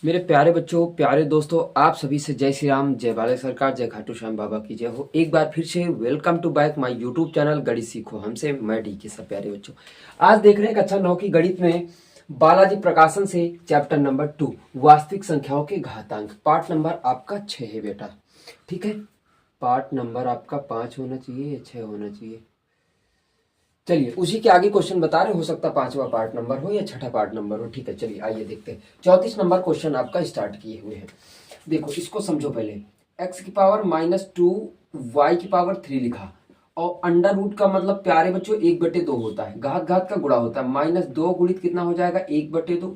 मेरे प्यारे बच्चों, प्यारे दोस्तों, आप सभी से जय श्री राम, जय बाला सरकार, जय खाटू श्याम बाबा की जय हो। एक बार फिर से welcome to back my YouTube channel गणित सीखो हमसे। मैं डी के सब प्यारे बच्चों, आज देख रहे हैं कक्षा 9 की गणित में बालाजी प्रकाशन से चैप्टर नंबर 2 वास्तविक संख्याओं के घातांक। पार्ट नंबर आपका 6 है बेटा, ठीक है। पार्ट नंबर आपका 5 होना चाहिए या 6 होना चाहिए। चलिए उसी के आगे क्वेश्चन बता रहे, हो सकता पांचवा पार्ट नंबर हो या छठा पार्ट नंबर हो, ठीक है। चलिए आइए देखते हैं। 34 नंबर क्वेश्चन आपका स्टार्ट किए हुए हैं। देखो इसको समझो पहले। x की पावर -2 y की पावर 3 लिखा, और अंडर रूट का मतलब प्यारे बच्चों 1/2 होता है, घात घात का गुणा होता है। -2 गुणित कितना हो जाएगा 1/2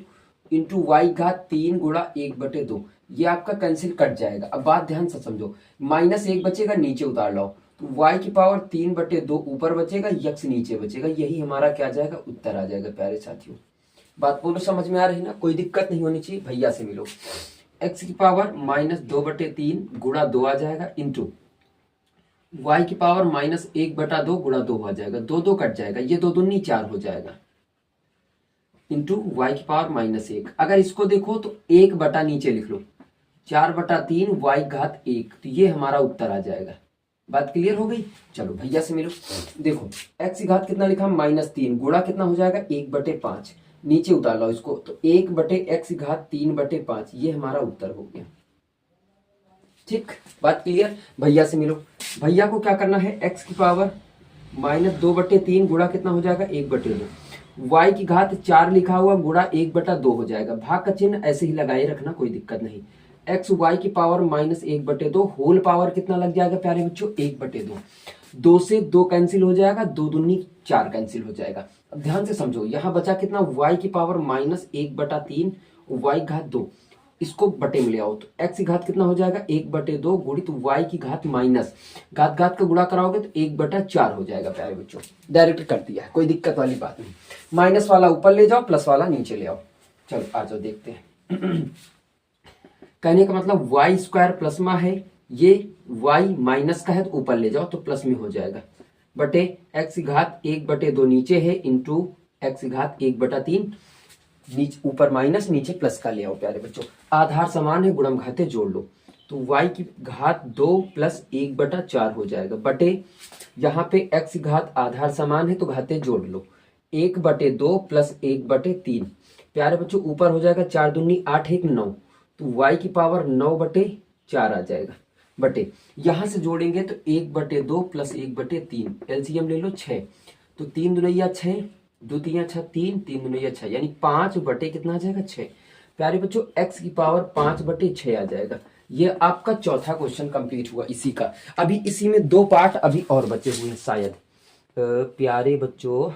इंटू वाई घात 3 गुणा 1/2। ये आपका कैंसिल कट जाएगा। अब बात ध्यान से समझो, -1 बचेगा, नीचे उतार लो तो y की पावर 3/2 ऊपर बचेगा, यक्स नीचे बचेगा। यही हमारा क्या जाएगा, उत्तर आ जाएगा प्यारे साथियों। बात बोलो समझ में आ रही ना, कोई दिक्कत नहीं होनी चाहिए। भैया से मिलो। x की पावर -2/3 गुणा 2 आ जाएगा, इंटू y की पावर -1/2 गुणा 2 आ जाएगा। 2 2 कट जाएगा, ये 2 दूनी 4 हो जाएगा, इंटू y की पावर -1। अगर इसको देखो तो 1 बटा नीचे लिख लो, 4/3 y घात 1, तो ये हमारा उत्तर आ जाएगा। बात क्लियर हो गई। चलो भैया से मिलो। देखो x की घात कितना लिखा, -3 गुणा कितना हो जाएगा 1/5, नीचे उतार लो इसको तो 1/x की घात 3/5, ये हमारा उत्तर हो गया। ठीक, बात क्लियर। भैया से मिलो। भैया को क्या करना है, x की पावर -2/3 गुणा कितना हो जाएगा 1/2, y की घात 4 लिखा हुआ गुणा 1/2 हो जाएगा। भाग का चिन्ह ऐसे ही लगाए रखना, कोई दिक्कत नहीं। एक्स वाई की पावर -1/2 होल पावर कितना लग जाएगा प्यारे बच्चों 1/2। 2 से 2 कैंसिल हो जाएगा, 2 दूनी 4 कैंसिल हो जाएगा। अब ध्यान से समझो, यहां बचा कितना y की पावर -1/3 y घात 2, इसको बटे में ले आओ तो x की घात कितना हो जाएगा 1/2 गुणित y की घात माइनस घात घात का गुणा कराओगे तो 1/4 हो जाएगा प्यारे बच्चों। डायरेक्ट कर दिया है, कोई दिक्कत वाली बात नहीं। माइनस वाला ऊपर ले जाओ, प्लस वाला नीचे ले आओ। चलो आ जाओ देखते हैं। कहने का मतलब y² प्लस में है, ये y माइनस का है तो ऊपर ले जाओ तो प्लस में हो जाएगा, बटे x की घात 1/2 नीचे है, इंटू x की घात 1/3, नीचे ऊपर माइनस नीचे प्लस का ले आओ प्यारे बच्चों। आधार समान है, गुणम घाते जोड़ लो तो y की घात 2 प्लस 1/4 हो जाएगा, बटे यहाँ पे x की घात आधार समान है तो घाते जोड़ लो 1/2 प्लस 1/3। प्यारे बच्चों ऊपर हो जाएगा 4 दूनी 8 1 9, तो y की पावर 9/4 आ जाएगा, बटे यहां से जोड़ेंगे तो 1/2 प्लस 1/3, एलसीएम ले लो 6, तो 3 दुनिया 6, 2 3 6, 3 3 दुनिया 6, यानी 5 बटे कितना आ जाएगा 6। प्यारे बच्चों x की पावर 5/6 आ जाएगा। ये आपका चौथा क्वेश्चन कंप्लीट हुआ इसी का। अभी इसी में 2 पार्ट अभी और बचे हुए हैं शायद। प्यारे बच्चों,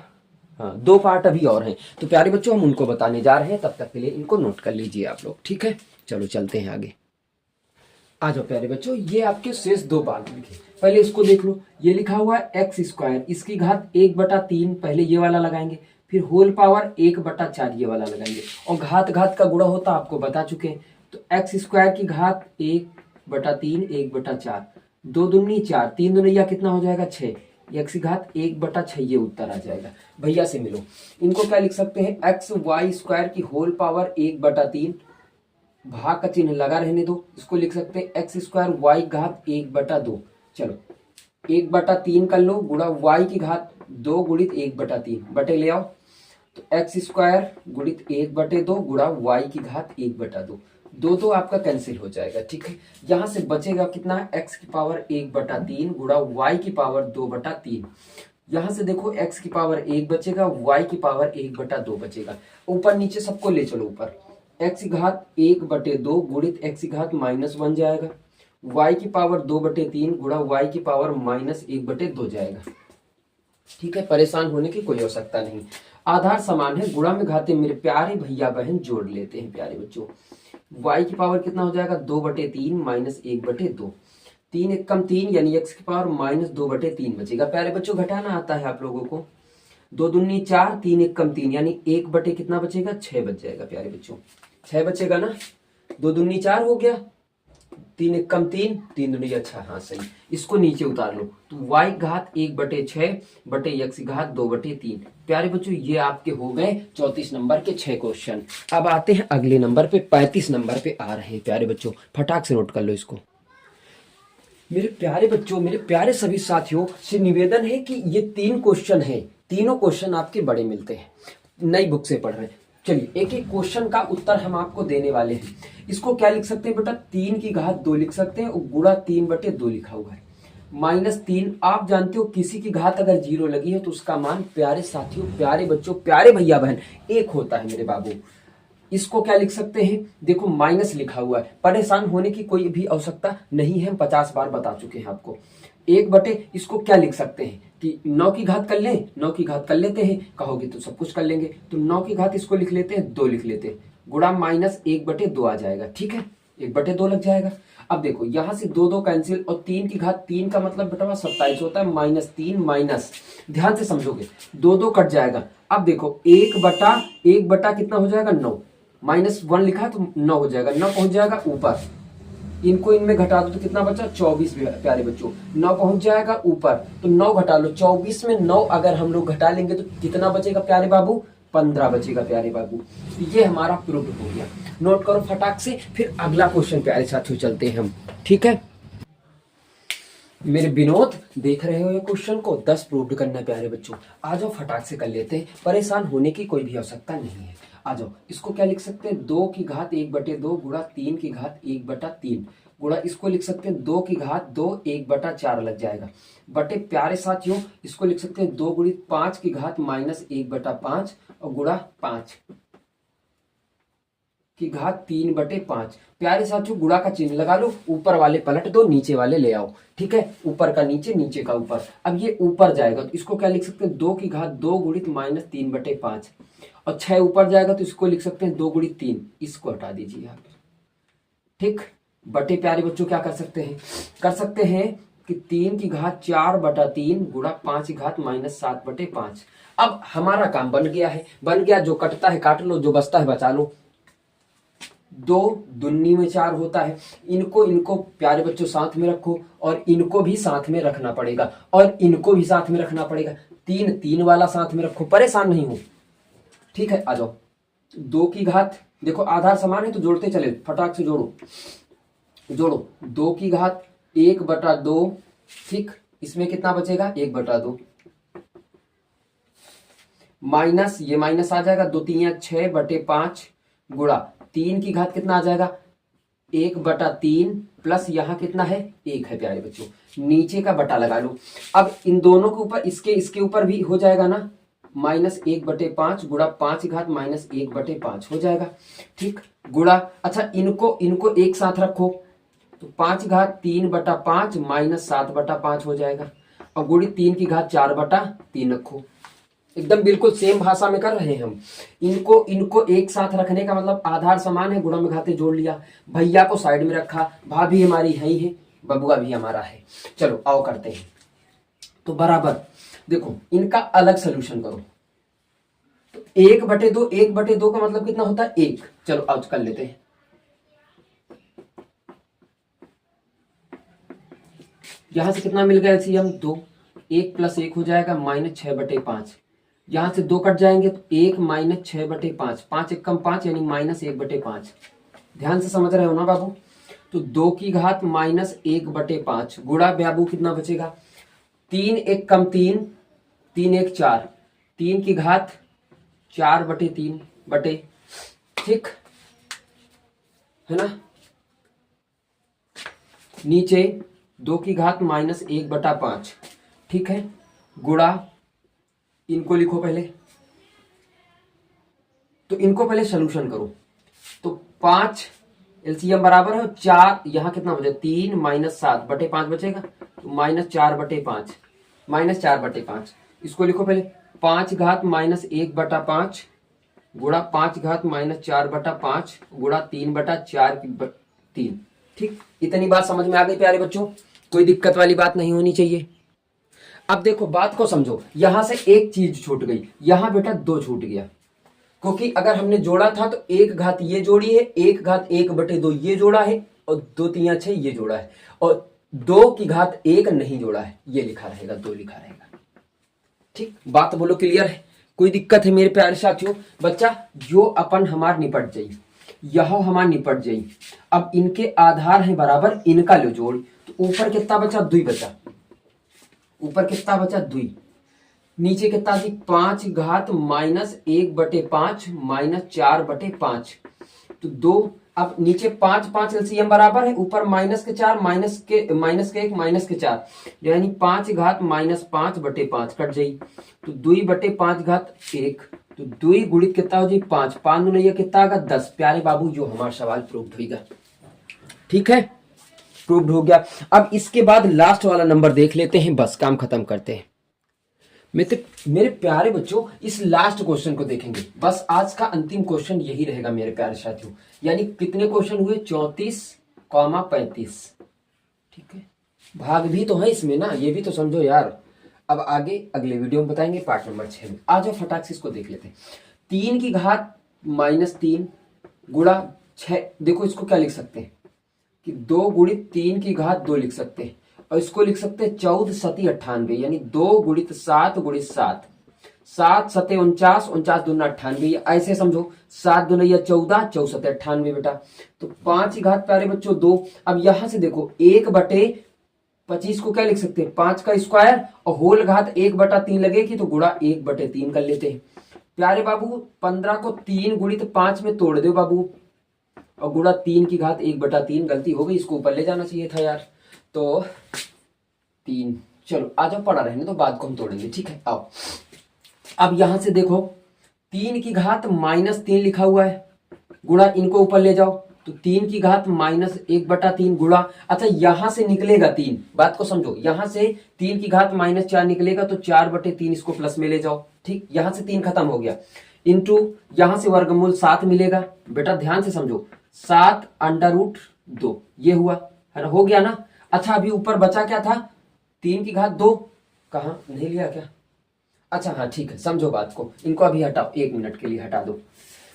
हाँ 2 पार्ट अभी और हैं, तो प्यारे बच्चों हम उनको बताने जा रहे हैं, तब तक के लिए इनको नोट कर लीजिए आप लोग, ठीक है। चलो चलते हैं आगे। आ जाओ प्यारे बच्चों, ये आपके शेष 2 पार्ट लिखे। पहले इसको देख लो, ये लिखा हुआ है x², इसकी घात 1/3, पहले ये वाला लगाएंगे, फिर होल पावर 1/4 ये वाला लगाएंगे, और घात घात का गुणा होता आपको बता चुके हैं। तो x² की घात 1/3 1/4, 2 दूनी 4, 3 दुनिया कितना हो जाएगा 6, x की घात 1/6, ये उत्तर आ जाएगा। भैया से मिलो। इनको क्या लिख सकते हैं, xy² की होल पावर 1/3, भाग का चिन्ह लगा रहने दो, इसको लिख सकते हैं x² y घात 1/2। चलो 1/3 कर लो, गुणा y की घात 2 गुणित 1/3, बटे ले आओ तो x² गुणित 1/2 गुणा y की घात 1/2, 2 2 आपका कैंसिल हो जाएगा, ठीक है। यहां से बचेगा कितना, x की पावर 1/3 गुणा y की पावर 2/3। यहां से देखो x की पावर 1 बचेगा, y की पावर 1/2 बचेगा। ऊपर नीचे सबको ले चलो ऊपर, x की घात 1/2 गुणित x की घात -1 जाएगा, y की पावर 2/3 गुणा y की पावर -1/2 जाएगा, ठीक है। परेशान होने की कोई आवश्यकता नहीं, आधार समान है, गुणा में घाते मेरे प्यारे भैया बहन जोड़ लेते हैं प्यारे बच्चों। y की पावर कितना हो जाएगा 2/3 -1/2, 3 1 कम 3, यानी x की पावर -2/3 बचेगा। प्यारे बच्चों घटाना आता है आप लोगों को, 2 दूनी 4, 3 1 कम 3, यानी 1 बटे कितना बचेगा 6 बच जाएगा प्यारे बच्चों, 6 बचेगा ना, 2 दूनी 4 हो गया, तीन एक कम तीन, तीन दूनी अच्छा, हाँ सही। इसको नीचे उतार लो तो y घात 1/6 बटे x घात 2/3। प्यारे बच्चों ये आपके हो गए 34 नंबर के 6 क्वेश्चन। अब आते हैं अगले नंबर पे, 35 नंबर पे आ रहे हैं प्यारे बच्चों, फटाक से नोट कर लो इसको। मेरे प्यारे बच्चों, मेरे प्यारे सभी साथियों से निवेदन है कि ये 3 क्वेश्चन है, तीनों क्वेश्चन आपके बड़े मिलते हैं, नई बुक से पढ़ रहे हैं। चलिए एक एक क्वेश्चन का उत्तर हम आपको देने वाले हैं। इसको क्या लिख सकते हैं बेटा, 3 की घात 2 लिख सकते हैं और गुणा 3/2 लिखा हुआ है। -3, आप जानते हो किसी की घात अगर 0 लगी है तो उसका मान प्यारे साथियों, प्यारे बच्चों, प्यारे भैया बहन 1 होता है मेरे बाबू। इसको क्या लिख सकते हैं, देखो माइनस लिखा हुआ है, परेशान होने की कोई भी आवश्यकता नहीं है, हम 50 बार बता चुके हैं आपको। 1/, इसको क्या लिख सकते हैं कि 9 की घात कर लें, 9 की घात कर लेते हैं, कहोगे तो सब कुछ कर लेंगे, तो 9 की घात इसको लिख लेते हैं, 2 लिख लेते हैं, गुणा -1/2 आ जाएगा, ठीक है, 1/2 लग जाएगा। अब देखो यहां से 2 कैंसिल और 3 की घात 3 का मतलब बेटा 27 होता है, -3 माइनस, ध्यान से समझोगे, 2 कट जाएगा। अब देखो 1/1 कितना हो जाएगा, 9, -1 लिखा है तो 9 हो जाएगा, 9 पहुंच जाएगा ऊपर, इनको इनमें घटा दो तो कितना बचा, 24 प्यारे बच्चों, 9 पहुंच जाएगा ऊपर, तो 9 घटा लो, 24 में 9 अगर हम लोग घटा लेंगे तो कितना बचेगा प्यारे बाबू, 15 बचेगा प्यारे बाबू। ये हमारा प्रूफ हो गया, नोट करो फटाक से। फिर अगला क्वेश्चन प्यारे साथियों चलते हैं हम, ठीक है। मेरे विनोद देख रहे हो ये क्वेश्चन को, 10 प्रूफ करना है प्यारे बच्चों, आ जाओ फटाक से कर लेते हैं, परेशान होने की कोई भी आवश्यकता नहीं है। आ जाओ, इसको क्या लिख सकते हैं, 2 की घात 1/2 गुणा 3 की घात 1/3 गुणा, इसको लिख सकते हैं 2 की घात 2 1/4 लग जाएगा, बटे प्यारे साथियों इसको लिख सकते हैं 2 गुणित 5 की घात -1/5 और गुणा 5 की घात 3/5। प्यारे साथियों गुणा का चिन्ह लगा लो, ऊपर वाले पलट दो, नीचे वाले ले आओ, ठीक है, ऊपर का नीचे, नीचे का ऊपर। अब ये ऊपर जाएगा तो इसको क्या लिख सकते हैं, 2 की घात 2 गुणित -3/5 और 6 ऊपर जाएगा तो इसको लिख सकते हैं 2 गुणित 3, इसको हटा दीजिए आप, ठीक, बटे प्यारे बच्चों क्या कर सकते हैं, कर सकते हैं कि 3 की घात 4/3 गुणा 5 की घात -7/5। अब हमारा काम बन गया है, बन गया, जो कटता है काट लो, जो बचता है बचा लो। 2 दूनी में 4 होता है, इनको प्यारे बच्चों साथ में रखो और इनको भी साथ में रखना पड़ेगा और इनको भी साथ में रखना पड़ेगा, 3 वाला साथ में रखो, परेशान नहीं हो, ठीक है। आ जाओ, 2 की घात, देखो आधार समान है तो जोड़ते चले, फटाक से जोड़ो, 2 की घात 1/2, ठीक, इसमें कितना बचेगा 1/2 माइनस, ये माइनस आ जाएगा, 2 3 6/5 गुणा 3 की घात कितना आ जाएगा 1/3 प्लस यहाँ कितना है 1 है प्यारे बच्चों, नीचे का बटा लगा लो। अब इन दोनों के ऊपर इसके ऊपर भी हो जाएगा ना, -1/5 गुणा 5 की घात -1/5 हो जाएगा, ठीक, गुणा, अच्छा इनको एक साथ रखो तो 5 की घात 3/5 -7/5 हो जाएगा और गुणी 3 की घात 4/3 रखो, एकदम बिल्कुल सेम भाषा में कर रहे हैं हम। इनको एक साथ रखने का मतलब आधार समान है, गुणा में घाते जोड़ लिया, भैया को साइड में रखा, भाभी हमारी है ही है, बबुआ भी हमारा है। चलो आओ करते हैं, तो बराबर देखो इनका अलग सोल्यूशन करो, तो 1/2 का मतलब कितना होता है 1। चलो आज कर लेते हैं, यहां से कितना मिल गया एलसीएम 2, 1 + 1 हो जाएगा -6/5, यहां से 2 कट जाएंगे तो 1 - 6/5, 5 1 5 यानी -1/5, ध्यान से समझ रहे हो ना बाबू। तो 2 की घात -1/5 गुणा बाबू कितना बचेगा, 3 1 3, 3 1 4, 3 की घात 4/3 बटे, ठीक है ना, नीचे 2 की घात -1/5, ठीक है, गुणा, इनको लिखो पहले, तो इनको पहले सोल्यूशन करो, तो 5 एलसीएम बराबर है 4, यहां कितना बचे 3 - 7/5 बचेगा, तो -4/5 -4/5, इसको लिखो पहले, 5 घात -1/5 गुणा 5 घात -4/5 गुणा 3/4/3, ठीक, इतनी बात समझ में आ गई प्यारे बच्चों, कोई दिक्कत वाली बात नहीं होनी चाहिए। अब देखो बात को समझो, यहां से एक चीज छूट गई, यहां बेटा 2 छूट गया, क्योंकि अगर हमने जोड़ा था तो 1 घात ये जोड़ी है, 1 घात 1/2 ये जोड़ा है और 2 तिया 6 ये जोड़ा है, और 2 की घात 1 नहीं जोड़ा है, ये लिखा रहेगा, 2 लिखा रहेगा। ठीक, बात बोलो क्लियर है? कोई दिक्कत है मेरे प्यारे साथियों? बच्चा जो अपन हमार निपट जाई, यह हमार निपट जाई। अब इनके आधार है बराबर, इनका लो जोड़, तो ऊपर कितना बचा? 2 बचा। ऊपर कितना बचा? 2। नीचे कितना थी? 5 घात माइनस 1/5 माइनस 4/5, तो 2। अब नीचे 5 5 एलसीएम बराबर है, ऊपर माइनस के 4 माइनस के 1 माइनस के 4, यानी 5 घात माइनस 5/5 कट जाई, तो 2/5 घात 1, तो 2 गुणित कितना हो जाए? 5 5 दूनी ये कितना आएगा? 10। प्यारे बाबू जो हमारा सवाल प्रूव्ड होगा। ठीक है, प्रूव्ड हो गया। अब इसके बाद लास्ट वाला नंबर देख लेते हैं, बस काम खत्म करते हैं। मेरे प्यारे बच्चों इस लास्ट क्वेश्चन को देखेंगे, बस आज का अंतिम क्वेश्चन यही रहेगा मेरे प्यारे साथियों। यानी कितने क्वेश्चन हुए? 34,35। ठीक है, भाग भी तो है इसमें ना, ये भी तो समझो यार। अब आगे अगले वीडियो में बताएंगे पार्ट नंबर 6 में। आ जाओ फटाक से इसको देख लेते हैं। 3 की घात -3 गुणा 6, देखो इसको क्या लिख सकते हैं कि 2 गुणित 3 की घात 2 लिख सकते हैं, और इसको लिख सकते हैं 14 सती 98, यानी 2 गुणित 7 गुणित 7, 7 सते 49, 49 दूना 98, ऐसे समझो। 7 दूना 14, 14 सते 98 बेटा। तो 5 की घात प्यारे बच्चों 2। अब यहां से देखो 1/25 को क्या लिख सकते हैं? 5 का स्क्वायर, और होल घात 1/3 लगेगी, तो गुणा 1/3 कर लेते हैं। प्यारे बाबू 15 को 3 गुणित 5 में तोड़ दो बाबू, और गुणा 3 की घात 1/3, गलती हो गई, इसको ऊपर ले जाना चाहिए था यार। तो 3, चलो आ जाओ, पड़ा रहने तो बाद को हम तोड़ेंगे। ठीक है, आओ। अब यहां से देखो 3 की घात -3 लिखा हुआ है, गुणा इनको ऊपर ले जाओ, तो 3 की घात -1/3 गुणा, अच्छा यहां से निकलेगा 3, बात को समझो, यहां से 3 की घात -4 निकलेगा, तो 4/3 इसको प्लस में ले जाओ। ठीक, यहां से 3 खत्म हो गया, इंटू यहां से वर्गमूल 7 मिलेगा। बेटा ध्यान से समझो, 7/√2 ये हुआ है ना, हो गया ना। अच्छा अभी ऊपर बचा क्या था? 3 की घात 2, कहा नहीं लिया क्या? अच्छा हाँ ठीक है, समझो बात को, इनको अभी हटाओ, 1 मिनट के लिए हटा दो।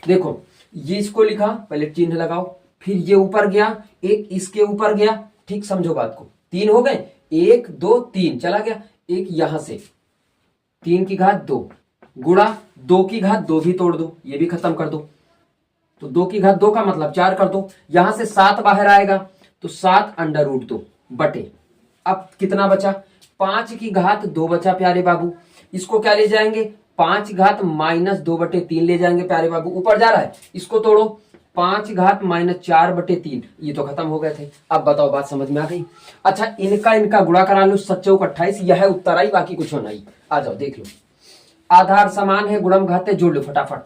देखो ये इसको लिखा, पहले चिन्ह लगाओ, फिर ये ऊपर गया, एक इसके ऊपर गया। ठीक, समझो बात को, 3 हो गए, 1 2 3 चला गया, एक यहां से 3 की घात 2 गुणा 2 की घात 2 भी तोड़ दो, ये भी खत्म कर दो, तो 2 की घात 2 का मतलब 4 कर दो। यहां से 7 बाहर आएगा, तो 7/√2 बटे, अब कितना बचा? 5 की घात 2 बचा प्यारे बाबू, इसको क्या ले जाएंगे? 5 घात -2/3 ले जाएंगे प्यारे बाबू, ऊपर जा रहा है, इसको तोड़ो, 5 घात -4/3, ये तो खत्म हो गए थे। अब बताओ बात समझ में आ गई? अच्छा इनका गुणा करा लो, 7 चौक 28, यह है उत्तर आई, बाकी कुछ होना ही। आ जाओ देख लो, आधार समान है, गुणम घाते जोड़ लो फटाफट।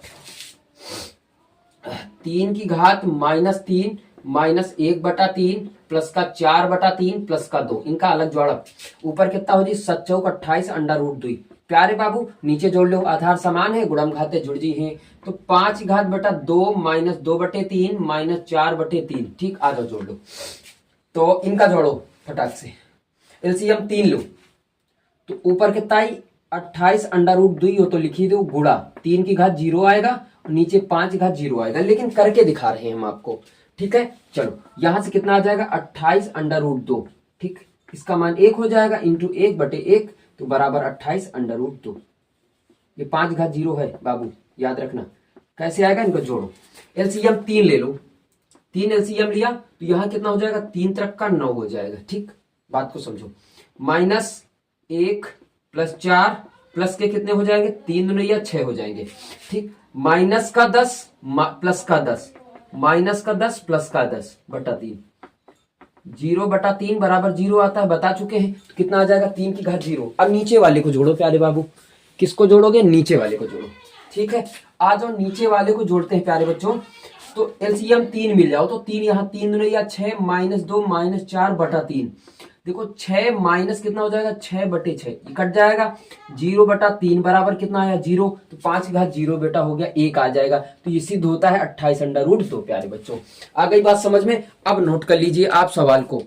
3 की घात -3 -1/3 प्लस का 4/3 प्लस का 2, इनका अलग जोड़ा, ऊपर कितना हो जी? 7 चौक 28 √2। प्यारे बाबू नीचे जोड़ लो, आधार समान है, गुणम घाते जुड़ जी हैं, तो 5 घात बटा 2 -2/3 -4/3। ठीक, आ जाओ जोड़ लो, तो इनका जोड़ो फटाक से, एलसीएम 3 लो, तो ऊपर कितना आई? 28/2 हो, तो लिखी दो गुणा 3 की घात 0 आएगा, नीचे 5 घात 0 आएगा, लेकिन करके दिखा रहे हैं हम आपको। ठीक है, चलो यहां से कितना आ जाएगा? 28/2। ठीक, इसका मान 1 हो जाएगा, इंटू 1/1, तो बराबर 28/2। ये 5 घात 0 है बाबू, याद रखना। कैसे आएगा? इनको जोड़ो, एलसीएम 3 ले लो, 3 एलसीएम लिया, तो यहां कितना हो जाएगा? 3 3 का 9 हो जाएगा। ठीक, बात को समझो, -1 + 4 प्लस के कितने हो जाएंगे? 3 दूनी 6 हो जाएंगे। ठीक, -10 प्लस का 10 -10 प्लस का 10/3, 0/3 बराबर 0 आता है, बता चुके हैं। तो कितना आ जाएगा? 3 की घात 0। अब नीचे वाले को जोड़ो प्यारे बाबू, किसको जोड़ोगे? नीचे वाले को जोड़ो। ठीक है, आ जाओ नीचे वाले को जोड़ते हैं प्यारे बच्चों, तो एलसीएम 3 मिल जाओ, तो 3 यहाँ 3 दूनी 6 -2 -4/3, देखो 6 माइनस कितना हो जाएगा? 6/6, कट जाएगा, 0/3 बराबर कितना आया? 0, तो 5 की घात 0 बेटा हो गया 1 आ जाएगा, तो ये सिद्ध होता है 28/2। प्यारे बच्चों आ गई बात समझ में? अब नोट कर लीजिए आप सवाल को,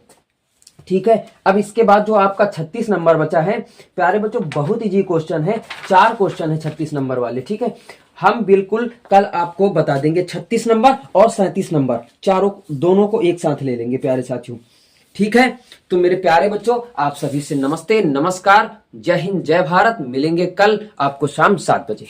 ठीक है। अब इसके बाद जो आपका 36 नंबर बचा है प्यारे बच्चों, बहुत इजी क्वेश्चन है, 4 क्वेश्चन है 36 नंबर वाले। ठीक है, हम बिल्कुल कल आपको बता देंगे 36 नंबर और 37 नंबर चारों दोनों को एक साथ ले लेंगे प्यारे साथियों। ठीक है, तो मेरे प्यारे बच्चों आप सभी से नमस्ते, नमस्कार, जय हिंद, जय भारत। मिलेंगे कल आपको शाम 7 बजे।